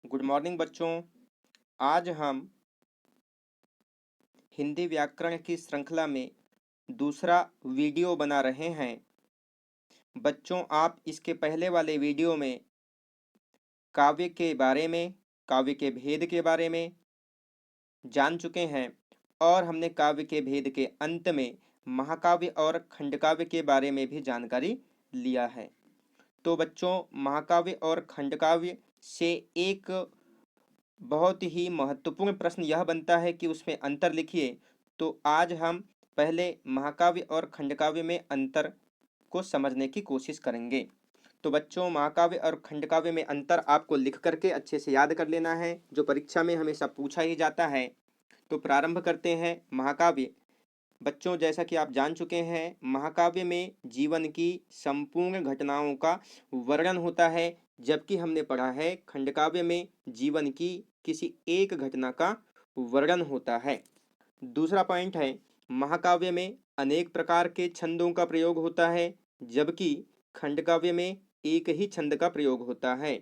Good morning बच्चों। आज हम हिंदी व्याकरण की श्रृंखला में दूसरा वीडियो बना रहे हैं। बच्चों, आप इसके पहले वाले वीडियो में काव्य के बारे में, काव्य के भेद के बारे में जान चुके हैं और हमने काव्य के भेद के अंत में महाकाव्य और खंडकाव्य के बारे में भी जानकारी लिया है। तो बच्चों, महाकाव्य और खंडकाव्य से एक बहुत ही महत्वपूर्ण प्रश्न यह बनता है कि उसमें अंतर लिखिए। तो आज हम पहले महाकाव्य और खंडकाव्य में अंतर को समझने की कोशिश करेंगे। तो बच्चों, महाकाव्य और खंडकाव्य में अंतर आपको लिख करके अच्छे से याद कर लेना है, जो परीक्षा में हमेशा पूछा ही जाता है। तो प्रारंभ करते हैं महाकाव्य। बच्चों, जैसा कि आप जान चुके हैं, महाकाव्य में जीवन की संपूर्ण घटनाओं का वर्णन होता है, जबकि हमने पढ़ा है खंडकाव्य में जीवन की किसी एक घटना का वर्णन होता है। दूसरा पॉइंट है, महाकाव्य में अनेक प्रकार के छंदों का प्रयोग होता है, जबकि खंडकाव्य में एक ही छंद का प्रयोग होता है।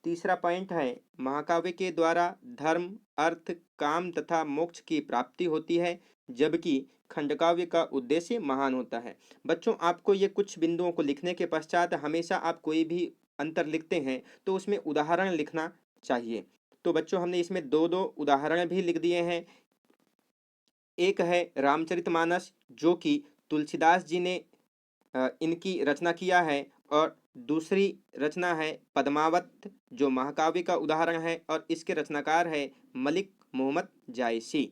तीसरा पॉइंट है, महाकाव्य के द्वारा धर्म, अर्थ, काम तथा मोक्ष की प्राप्ति होती है, जबकि खंडकाव्य का उद्देश्य महान होता है। बच्चों, आपको ये कुछ बिंदुओं को लिखने के पश्चात हमेशा आप कोई भी अंतर लिखते हैं तो उसमें उदाहरण लिखना चाहिए। तो बच्चों, हमने इसमें दो दो उदाहरण भी लिख दिए हैं। एक है रामचरितमानस, जो कि तुलसीदास जी ने इनकी रचना किया है, और दूसरी रचना है पद्मावत, जो महाकाव्य का उदाहरण है और इसके रचनाकार है मलिक मोहम्मद जायसी।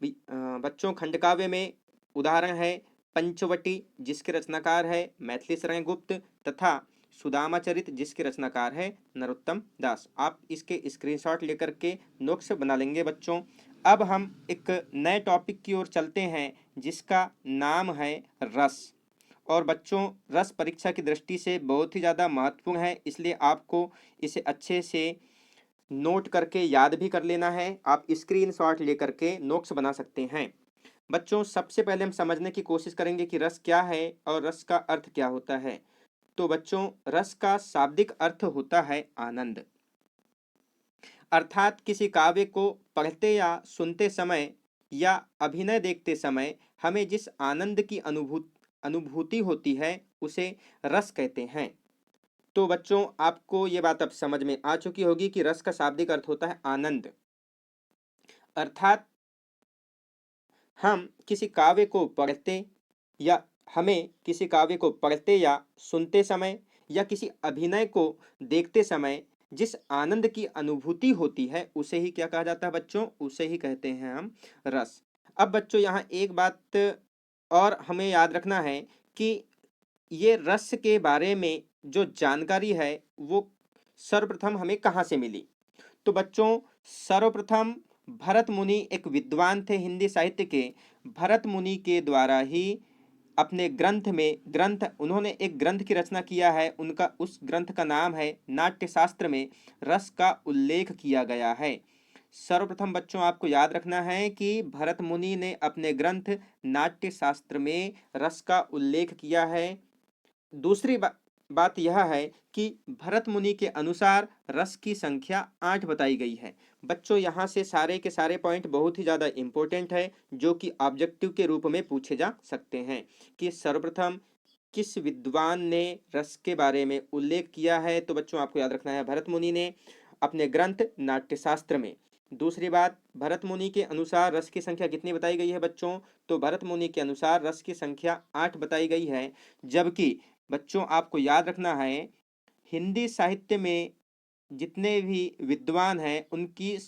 बच्चों, खंडकाव्य में उदाहरण है पंचवटी, जिसके रचनाकार है मैथिली शरण गुप्त, तथा सुदामाचरित, जिसके रचनाकार है नरोत्तम दास। आप इसके स्क्रीनशॉट लेकर के नोट्स बना लेंगे बच्चों। अब हम एक नए टॉपिक की ओर चलते हैं, जिसका नाम है रस। और बच्चों, रस परीक्षा की दृष्टि से बहुत ही ज़्यादा महत्वपूर्ण है, इसलिए आपको इसे अच्छे से नोट करके याद भी कर लेना है। आप स्क्रीनशॉट लेकर के नोट्स बना सकते हैं। बच्चों, सबसे पहले हम समझने की कोशिश करेंगे कि रस क्या है और रस का अर्थ क्या होता है। तो बच्चों, रस का शाब्दिक अर्थ होता है आनंद। अर्थात किसी काव्य को पढ़ते या सुनते समय या अभिनय देखते समय हमें जिस आनंद की अनुभूति होती है, उसे रस कहते हैं। तो बच्चों, आपको ये बात अब समझ में आ चुकी होगी कि रस का शाब्दिक अर्थ होता है आनंद। अर्थात हम किसी काव्य को पढ़ते या हमें किसी काव्य को पढ़ते या सुनते समय या किसी अभिनय को देखते समय जिस आनंद की अनुभूति होती है, उसे ही क्या कहा जाता है बच्चों? उसे ही कहते हैं हम रस। अब बच्चों, यहाँ एक बात और हमें याद रखना है कि ये रस के बारे में जो जानकारी है वो सर्वप्रथम हमें कहाँ से मिली। तो बच्चों, सर्वप्रथम भरत मुनि एक विद्वान थे हिंदी साहित्य के। भरत मुनि के द्वारा ही अपने ग्रंथ उन्होंने एक ग्रंथ की रचना किया है। उनका उस ग्रंथ का नाम है नाट्य शास्त्र, में रस का उल्लेख किया गया है। सर्वप्रथम बच्चों, आपको याद रखना है कि भरत मुनि ने अपने ग्रंथ नाट्य शास्त्र में रस का उल्लेख किया है। दूसरी बात यह है कि भरत मुनि के अनुसार रस की संख्या 8 बताई गई है। बच्चों, यहाँ से सारे के सारे पॉइंट बहुत ही ज़्यादा इम्पोर्टेंट है, जो कि ऑब्जेक्टिव के रूप में पूछे जा सकते हैं कि सर्वप्रथम किस विद्वान ने रस के बारे में उल्लेख किया है। तो बच्चों, आपको याद रखना है भरत मुनि ने अपने ग्रंथ नाट्यशास्त्र में। दूसरी बात, भरत मुनि के अनुसार रस की संख्या कितनी बताई गई है बच्चों? तो भरत मुनि के अनुसार रस की संख्या 8 बताई गई है। जबकि बच्चों, आपको याद रखना है, हिंदी साहित्य में जितने भी विद्वान हैं उनकी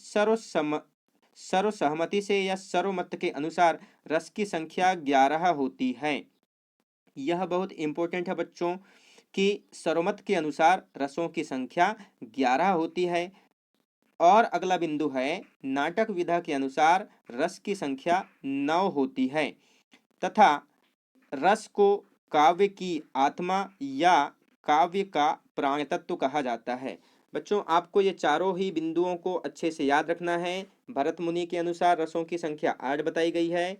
सर्वसहमति से या सर्वमत के अनुसार रस की संख्या 11 होती है। यह बहुत इंपॉर्टेंट है बच्चों कि सर्वमत के अनुसार रसों की संख्या 11 होती है। और अगला बिंदु है, नाटक विधा के अनुसार रस की संख्या 9 होती है, तथा रस को काव्य की आत्मा या काव्य का प्राण तत्व कहा जाता है। बच्चों, आपको ये चारों ही बिंदुओं को अच्छे से याद रखना है। भरत मुनि के अनुसार रसों की संख्या 8 बताई गई है।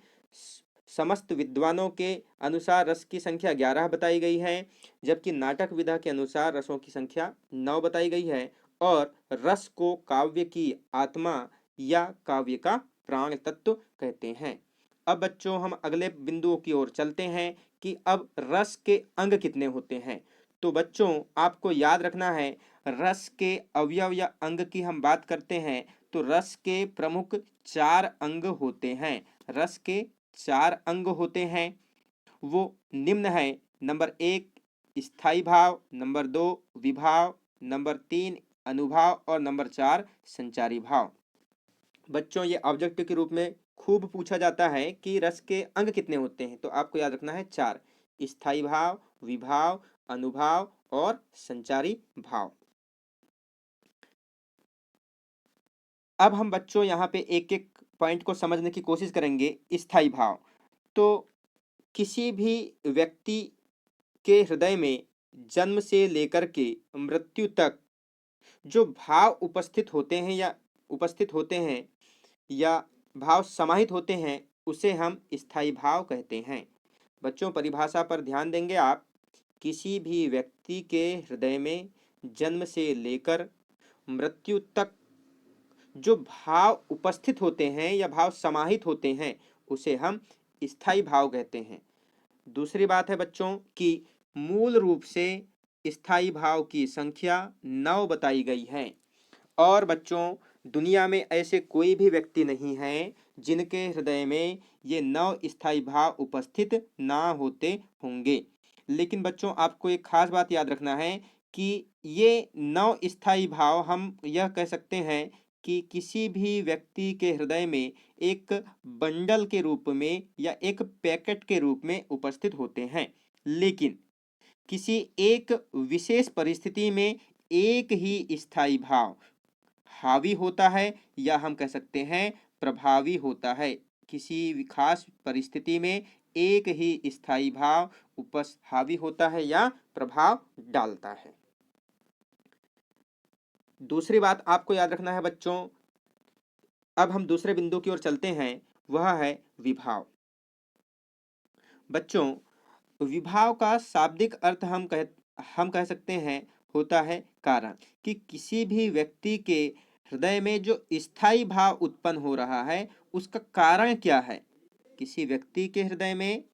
समस्त विद्वानों के अनुसार रस की संख्या 11 बताई गई है, जबकि नाटक विधा के अनुसार रसों की संख्या 9 बताई गई है। और रस को काव्य की आत्मा या काव्य का प्राण तत्व कहते हैं। अब बच्चों हम अगले बिंदुओं की ओर चलते हैं कि अब रस के अंग कितने होते हैं। तो बच्चों आपको याद रखना है, रस के अवयव या अंग की हम बात करते हैं तो रस के प्रमुख 4 अंग होते हैं। रस के 4 अंग होते हैं, वो निम्न है। नंबर 1 स्थायी भाव, नंबर 2 विभाव, नंबर 3 अनुभाव और नंबर 4 संचारी भाव। बच्चों ये ऑब्जेक्टिव के रूप में खूब पूछा जाता है कि रस के अंग कितने होते हैं, तो आपको याद रखना है 4, स्थायी भाव, विभाव, अनुभाव और संचारी भाव। अब हम बच्चों यहाँ पे एक एक पॉइंट को समझने की कोशिश करेंगे। स्थायी भाव, तो किसी भी व्यक्ति के हृदय में जन्म से लेकर के मृत्यु तक जो भाव उपस्थित होते हैं या भाव समाहित होते हैं उसे हम स्थायी भाव कहते हैं। बच्चों परिभाषा पर ध्यान देंगे आप। किसी भी व्यक्ति के हृदय में जन्म से लेकर मृत्यु तक जो भाव उपस्थित होते हैं या भाव समाहित होते हैं उसे हम स्थायी भाव कहते हैं। दूसरी बात है बच्चों कि मूल रूप से स्थायी भाव की संख्या 9 बताई गई है और बच्चों दुनिया में ऐसे कोई भी व्यक्ति नहीं है जिनके हृदय में ये 9 स्थायी भाव उपस्थित ना होते होंगे। लेकिन बच्चों आपको एक खास बात याद रखना है कि ये 9 स्थायी भाव हम यह कह सकते हैं कि किसी भी व्यक्ति के हृदय में एक बंडल के रूप में या एक पैकेट के रूप में उपस्थित होते हैं। लेकिन किसी एक विशेष परिस्थिति में एक ही स्थायी भाव हावी होता है या हम कह सकते हैं प्रभावी होता है। किसी खास परिस्थिति में एक ही स्थायी भाव हावी होता है या प्रभाव डालता है। दूसरी बात आपको याद रखना है बच्चों, अब हम दूसरे बिंदु की ओर चलते हैं, वह है विभाव। बच्चों विभाव का शाब्दिक अर्थ हम कह सकते हैं होता है कारण, कि किसी भी व्यक्ति के हृदय में जो स्थायी भाव उत्पन्न हो रहा है उसका कारण क्या है। किसी व्यक्ति के हृदय में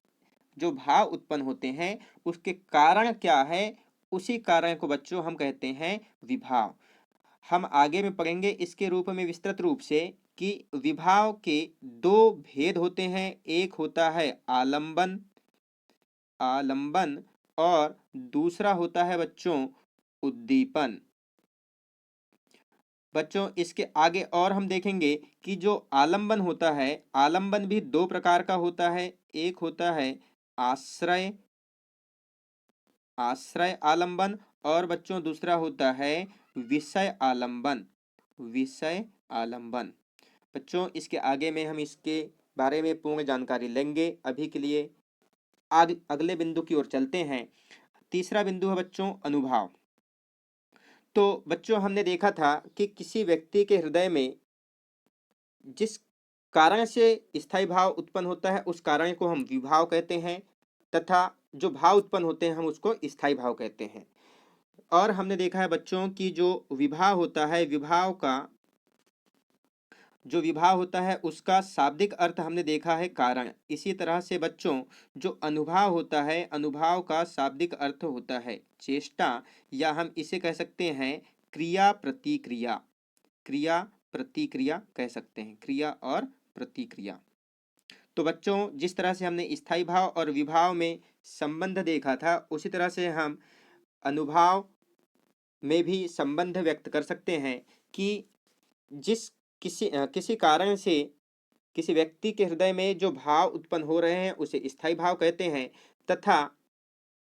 जो भाव उत्पन्न होते हैं उसके कारण क्या है, उसी कारण को बच्चों हम कहते हैं विभाव। हम आगे में पढ़ेंगे इसके रूप में विस्तृत रूप से कि विभाव के 2 भेद होते हैं। एक होता है आलंबन और दूसरा होता है बच्चों उद्दीपन। बच्चों इसके आगे और हम देखेंगे कि जो आलंबन होता है, आलंबन भी 2 प्रकार का होता है। एक होता है आश्रय आलंबन और बच्चों दूसरा होता है विषय आलंबन। बच्चों इसके आगे में हम इसके बारे में पूर्ण जानकारी लेंगे। अभी के लिए अगले बिंदु की ओर चलते हैं। तीसरा बिंदु है बच्चों अनुभाव। तो बच्चों हमने देखा था कि किसी व्यक्ति के हृदय में जिस कारण से स्थायी भाव उत्पन्न होता है उस कारण को हम विभाव कहते हैं तथा जो भाव उत्पन्न होते हैं हम उसको स्थायी भाव कहते हैं। और हमने देखा है बच्चों की जो विभाव होता है उसका शाब्दिक अर्थ हमने देखा है कारण। इसी तरह से बच्चों जो अनुभाव होता है, अनुभाव का शाब्दिक अर्थ होता है चेष्टा, या हम इसे कह सकते हैं क्रिया प्रतिक्रिया कह सकते हैं, क्रिया और प्रतिक्रिया। तो बच्चों जिस तरह से हमने स्थायी भाव और विभाव में संबंध देखा था उसी तरह से हम अनुभाव में भी संबंध व्यक्त कर सकते हैं कि किसी कारण से किसी व्यक्ति के हृदय में जो भाव उत्पन्न हो रहे हैं उसे स्थायी भाव कहते हैं तथा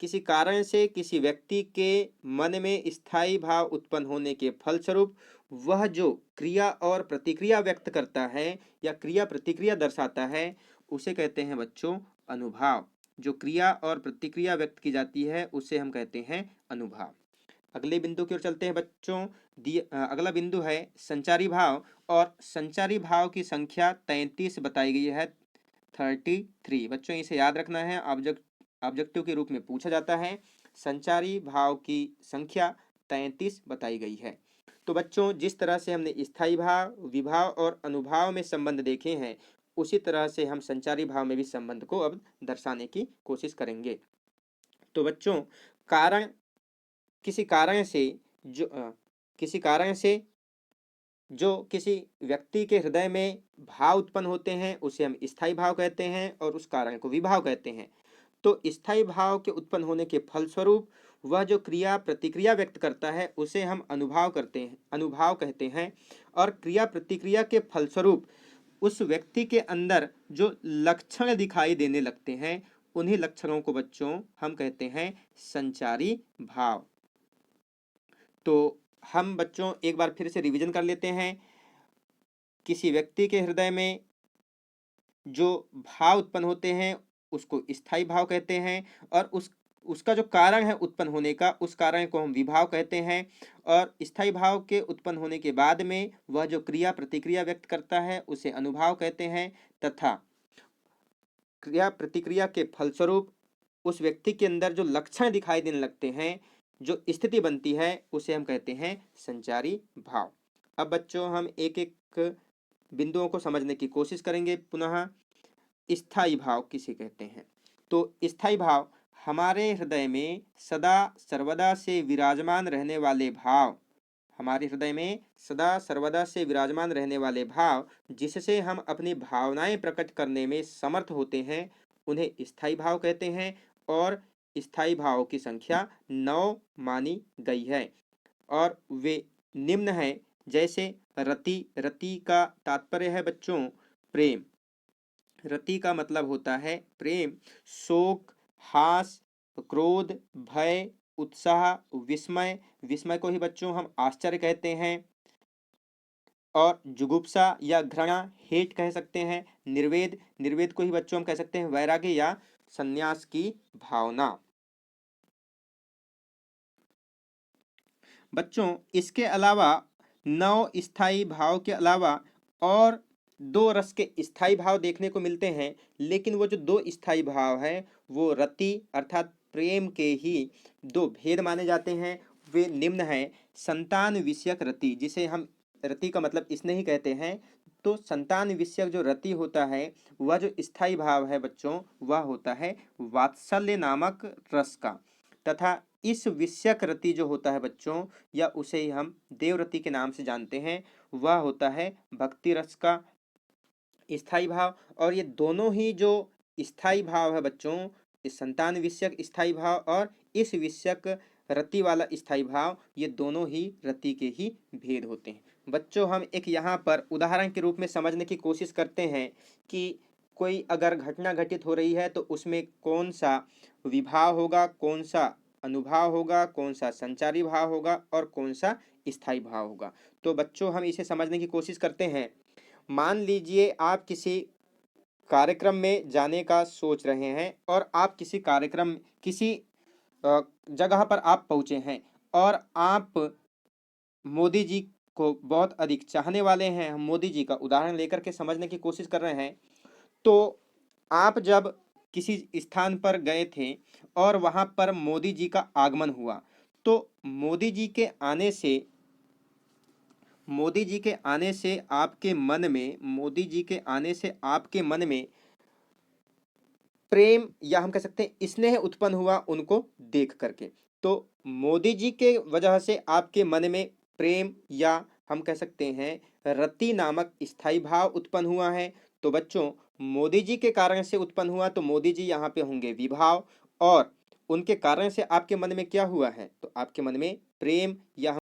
किसी कारण से किसी व्यक्ति के मन में स्थायी भाव उत्पन्न होने के फलस्वरूप वह जो क्रिया और प्रतिक्रिया व्यक्त करता है या क्रिया प्रतिक्रिया दर्शाता है उसे कहते हैं बच्चों अनुभाव। जो क्रिया और प्रतिक्रिया व्यक्त की जाती है उसे हम कहते हैं अनुभाव। अगले बिंदु की ओर चलते हैं बच्चों। अगला बिंदु है संचारी भाव और संचारी भाव की संख्या 33 बताई गई है, 33। बच्चों इसे याद रखना है, ऑब्जेक्टिव के रूप में पूछा जाता है। संचारी भाव की संख्या 33 बताई गई है। तो बच्चों जिस तरह से हमने स्थायी भाव, विभाव और अनुभाव में संबंध देखे हैं, उसी तरह से हम संचारी भाव में भी संबंध को अब दर्शाने की कोशिश करेंगे। तो बच्चों कारण, किसी कारण से किसी कारण से जो किसी व्यक्ति के हृदय में भाव उत्पन्न होते हैं उसे हम स्थायी भाव कहते हैं और उस कारण को विभाव कहते हैं। तो स्थायी भाव के उत्पन्न होने के फलस्वरूप वह जो क्रिया प्रतिक्रिया व्यक्त करता है उसे हम अनुभाव कहते हैं। और क्रिया प्रतिक्रिया के फलस्वरूप उस व्यक्ति के अंदर जो लक्षण दिखाई देने लगते हैं, उन्हीं लक्षणों को बच्चों हम कहते हैं संचारी भाव। तो हम बच्चों एक बार फिर से रिवीजन कर लेते हैं। किसी व्यक्ति के हृदय में जो भाव उत्पन्न होते हैं उसको स्थायी भाव कहते हैं, और उसका जो कारण है उत्पन्न होने का, उस कारण को हम विभाव कहते हैं। और स्थायी भाव के उत्पन्न होने के बाद में वह जो क्रिया प्रतिक्रिया व्यक्त करता है उसे अनुभाव कहते हैं, तथा क्रिया प्रतिक्रिया के फलस्वरूप उस व्यक्ति के अंदर जो लक्षण दिखाई देने लगते हैं, जो स्थिति बनती है, उसे हम कहते हैं संचारी भाव। अब बच्चों हम एक एक बिंदुओं को समझने की कोशिश करेंगे। पुनः स्थायी भाव किसे कहते हैं? तो स्थायी भाव हमारे हृदय में सदा सर्वदा से विराजमान रहने वाले भाव, हमारे हृदय में सदा सर्वदा से विराजमान रहने वाले भाव, जिससे हम अपनी भावनाएं प्रकट करने में समर्थ होते हैं, उन्हें स्थायी भाव कहते हैं। और स्थायी भावों की संख्या 9 मानी गई है और वे निम्न हैं। जैसे रति, रति का तात्पर्य है बच्चों प्रेम, रति का मतलब होता है प्रेम। शोक, हास, क्रोध, भय, उत्साह, विस्मय, विस्मय को ही बच्चों हम आश्चर्य कहते हैं। और जुगुप्सा या घृणा, हेट कह सकते हैं। निर्वेद, निर्वेद को ही बच्चों हम कह सकते हैं वैराग्य या संन्यास की भावना। बच्चों इसके अलावा 9 स्थायी भाव के अलावा और 2 रस के स्थायी भाव देखने को मिलते हैं, लेकिन वो जो 2 स्थायी भाव है वो रति अर्थात प्रेम के ही 2 भेद माने जाते हैं। वे निम्न हैं। संतान विषयक रति, जिसे हम रति का मतलब इसने ही कहते हैं। तो संतान विषयक जो रति होता है, वह जो स्थायी भाव है बच्चों, वह होता है वात्सल्य नामक रस का। तथा इस विषयक रति जो होता है बच्चों, या उसे ही हम देवरति के नाम से जानते हैं, वह होता है भक्ति रस का स्थायी भाव। और ये दोनों ही जो स्थायी भाव है बच्चों, इस संतान विषयक स्थायी भाव और इस विषयक रति वाला स्थायी भाव, ये दोनों ही रति के ही भेद होते हैं। बच्चों हम एक यहाँ पर उदाहरण के रूप में समझने की कोशिश करते हैं कि कोई अगर घटना घटित हो रही है तो उसमें कौन सा विभाव होगा, कौन सा अनुभाव होगा, कौन सा संचारी भाव होगा और कौन सा स्थायी भाव होगा। तो बच्चों हम इसे समझने की कोशिश करते हैं। मान लीजिए आप किसी कार्यक्रम में जाने का सोच रहे हैं और आप किसी जगह पर आप पहुंचे हैं और आप मोदी जी को बहुत अधिक चाहने वाले हैं। हम मोदी जी का उदाहरण लेकर के समझने की कोशिश कर रहे हैं। तो आप जब किसी स्थान पर गए थे और वहां पर मोदी जी का आगमन हुआ, तो मोदी जी के आने से आपके मन में प्रेम या हम कह सकते हैं स्नेह उत्पन्न हुआ उनको देख करके। तो मोदी जी के वजह से आपके मन में प्रेम या हम कह सकते हैं रति नामक स्थायी भाव उत्पन्न हुआ है। तो बच्चों मोदी जी के कारण से उत्पन्न हुआ, तो मोदी जी यहाँ पे होंगे विभाव, और उनके कारण से आपके मन में क्या हुआ है, तो आपके मन में प्रेम या